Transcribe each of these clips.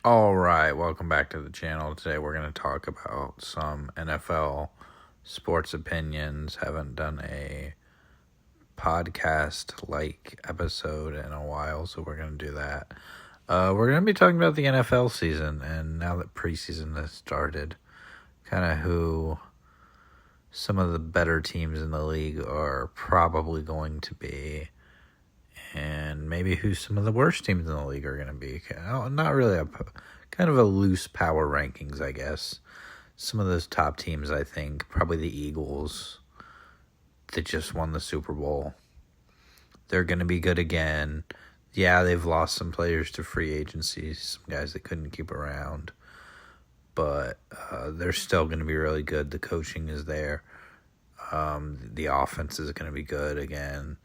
All right, welcome back to the channel. Today we're going to talk about some NFL sports opinions. Haven't done a podcast-like episode in a while, so we're going to do that. We're going to be talking about the NFL season, and now that preseason has started, kind of who some of the better teams in the league are probably going to be, and maybe who some of the worst teams in the league are going to be. Not really kind of a loose power rankings, I guess. Some of those top teams, I think, probably the Eagles that just won the Super Bowl. They're going to be good again. Yeah, they've lost some players to free agency, some guys they couldn't keep around. But they're still going to be really good. The coaching is there. The offense is going to be good again.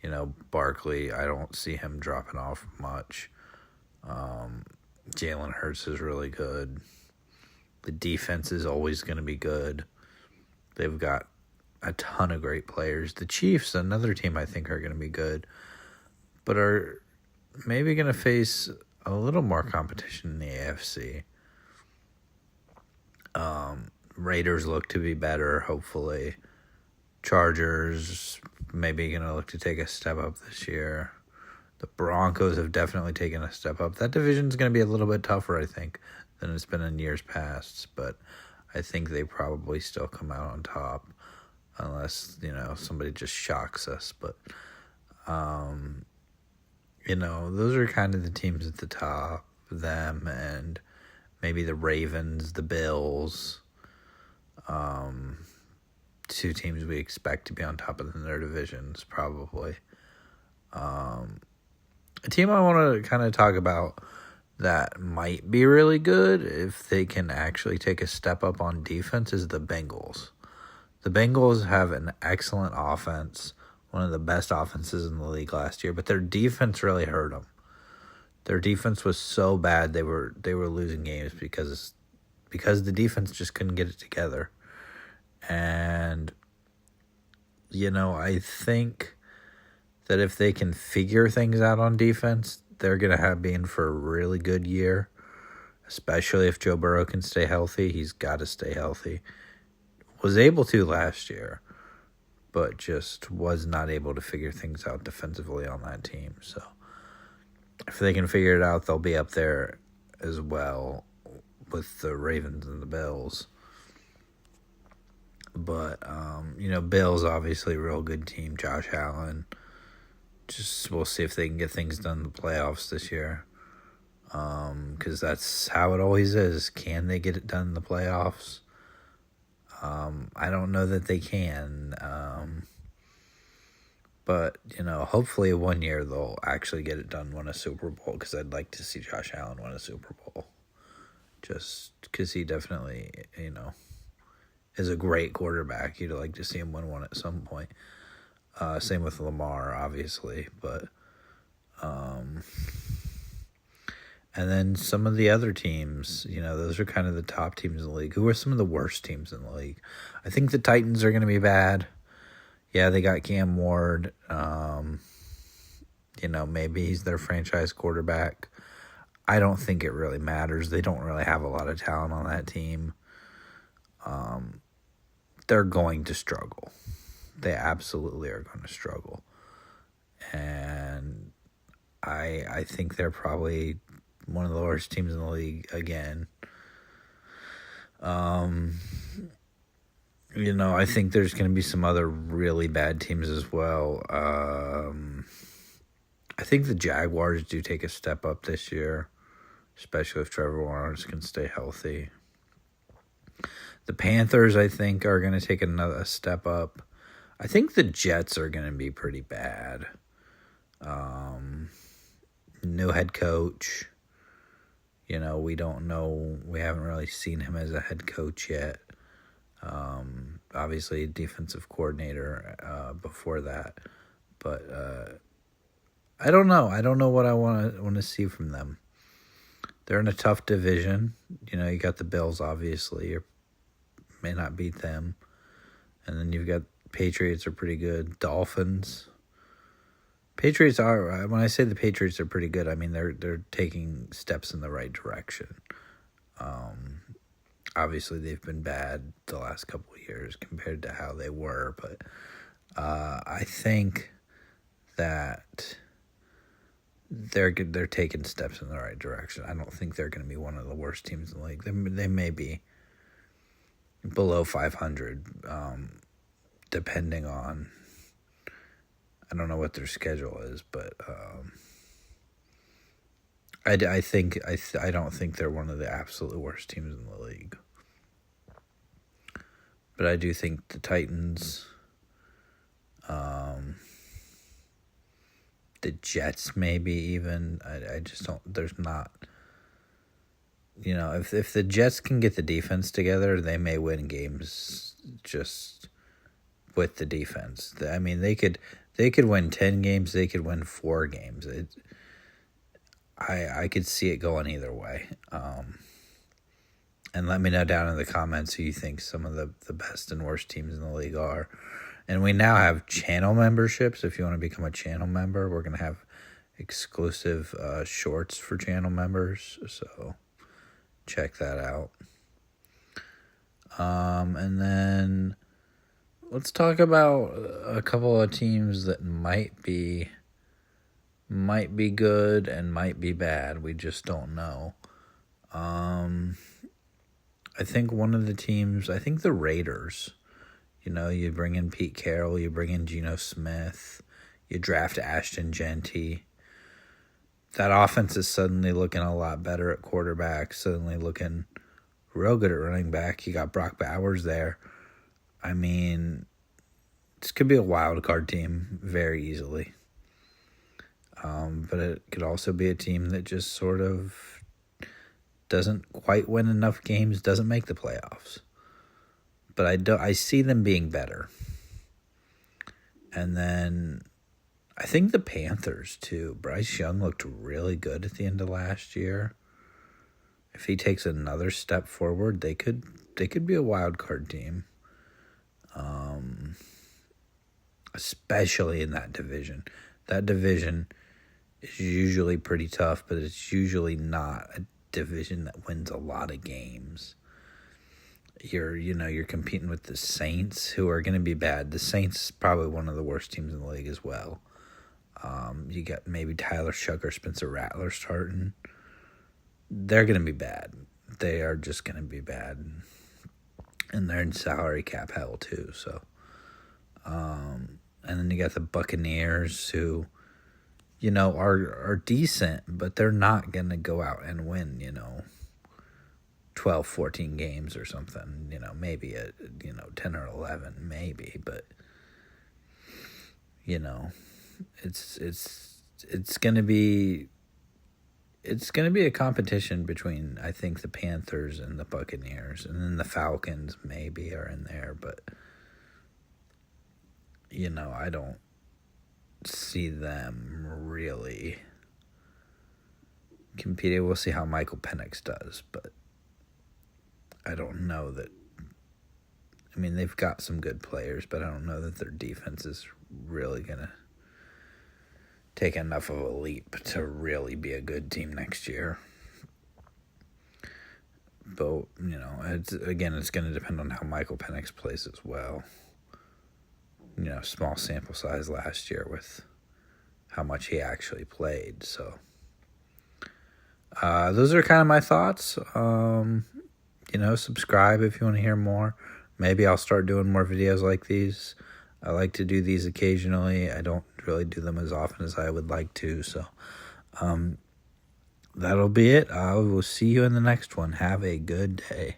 You know, Barkley, I don't see him dropping off much. Jalen Hurts is really good. The defense is always going to be good. They've got a ton of great players. The Chiefs, another team I think are going to be good, but are maybe going to face a little more competition in the AFC. Raiders look to be better, hopefully. Chargers maybe going to look to take a step up this year. The Broncos have definitely taken a step up. That division's going to be a little bit tougher, I think, than it's been in years past. But I think they probably still come out on top unless, somebody just shocks us. But, those are kind of the teams at the top. Them and maybe the Ravens, the Bills. Two teams we expect to be on top of their divisions, probably. A team I want to kind of talk about that might be really good if they can actually take a step up on defense is the Bengals. The Bengals have an excellent offense, one of the best offenses in the league last year, but their defense really hurt them. Their defense was so bad they were losing games because the defense just couldn't get it together. And, I think that if they can figure things out on defense, they're going to be in for a really good year, especially if Joe Burrow can stay healthy. He's got to stay healthy. Was able to last year, but just was not able to figure things out defensively on that team. So if they can figure it out, they'll be up there as well with the Ravens and the Bills. But, Bills obviously a real good team. Josh Allen. Just we'll see if they can get things done in the playoffs this year. Because that's how it always is. Can they get it done in the playoffs? I don't know that they can. But, hopefully one year they'll actually get it done, win a Super Bowl. Because I'd like to see Josh Allen win a Super Bowl. Just because he definitely, is a great quarterback. You'd like to see him win one at some point. Same with Lamar, obviously, but and then some of the other teams, those are kind of the top teams in the league. Who are some of the worst teams in the league? I think the Titans are going to be bad. Yeah, they got Cam Ward. Maybe he's their franchise quarterback. I don't think it really matters. They don't really have a lot of talent on that team. They're going to struggle. They absolutely are going to struggle. And I think they're probably one of the worst teams in the league again. I think there's going to be some other really bad teams as well. I think the Jaguars do take a step up this year, especially if Trevor Lawrence can stay healthy. The Panthers, I think, are going to take a step up. I think the Jets are going to be pretty bad. New head coach. We don't know. We haven't really seen him as a head coach yet. Obviously, defensive coordinator before that. But I don't know. I don't know what I want to see from them. They're in a tough division. You got the Bills, obviously. You may not beat them. And then you've got Patriots are pretty good. Dolphins. Patriots are, when I say the Patriots are pretty good, I mean they're taking steps in the right direction. Obviously they've been bad the last couple of years compared to how they were, but I think that they're taking steps in the right direction. I don't think they're going to be one of the worst teams in the league. They may be below 500, depending on, I don't know what their schedule is, but I don't think they're one of the absolute worst teams in the league. But I do think the Titans, the Jets maybe even. I just don't. There's not. If the Jets can get the defense together, they may win games just with the defense. I mean, they could win 10 games. They could win 4 games. I could see it going either way. And let me know down in the comments who you think some of the best and worst teams in the league are. And we now have channel memberships. If you want to become a channel member, we're going to have exclusive shorts for channel members. So check that out. And then let's talk about a couple of teams that might be good and might be bad. We just don't know. I think one of the teams, I think the Raiders, you bring in Pete Carroll, you bring in Geno Smith, you draft Ashton Genty. That offense is suddenly looking a lot better at quarterback, suddenly looking real good at running back. You got Brock Bowers there. I mean, this could be a wild card team very easily. But it could also be a team that just sort of doesn't quite win enough games, doesn't make the playoffs. But I see them being better. And then I think the Panthers too. Bryce Young looked really good at the end of last year. If he takes another step forward, they could be a wild card team. Especially in that division. That division is usually pretty tough, but it's usually not a division that wins a lot of games. You're competing with the Saints, who are going to be bad. The Saints is probably one of the worst teams in the league as well. You got maybe Tyler Shuck or Spencer Rattler starting. They're going to be bad. They are just going to be bad. And they're in salary cap hell too. So, and then you got the Buccaneers, who are decent, but they're not going to go out and win, 12, 14 games or something, maybe 10 or 11, maybe, but it's going to be a competition between, I think, the Panthers and the Buccaneers, and then the Falcons maybe are in there, but I don't see them really competing. We'll see how Michael Penix does, but I don't know that. I mean, they've got some good players, but I don't know that their defense is really going to take enough of a leap to really be a good team next year. But, it's going to depend on how Michael Penix plays as well. Small sample size last year with how much he actually played. So, those are kind of my thoughts. Subscribe if you want to hear more. Maybe I'll start doing more videos like these. I like to do these occasionally. I don't really do them as often as I would like to. So, that'll be it. I will see you in the next one. Have a good day.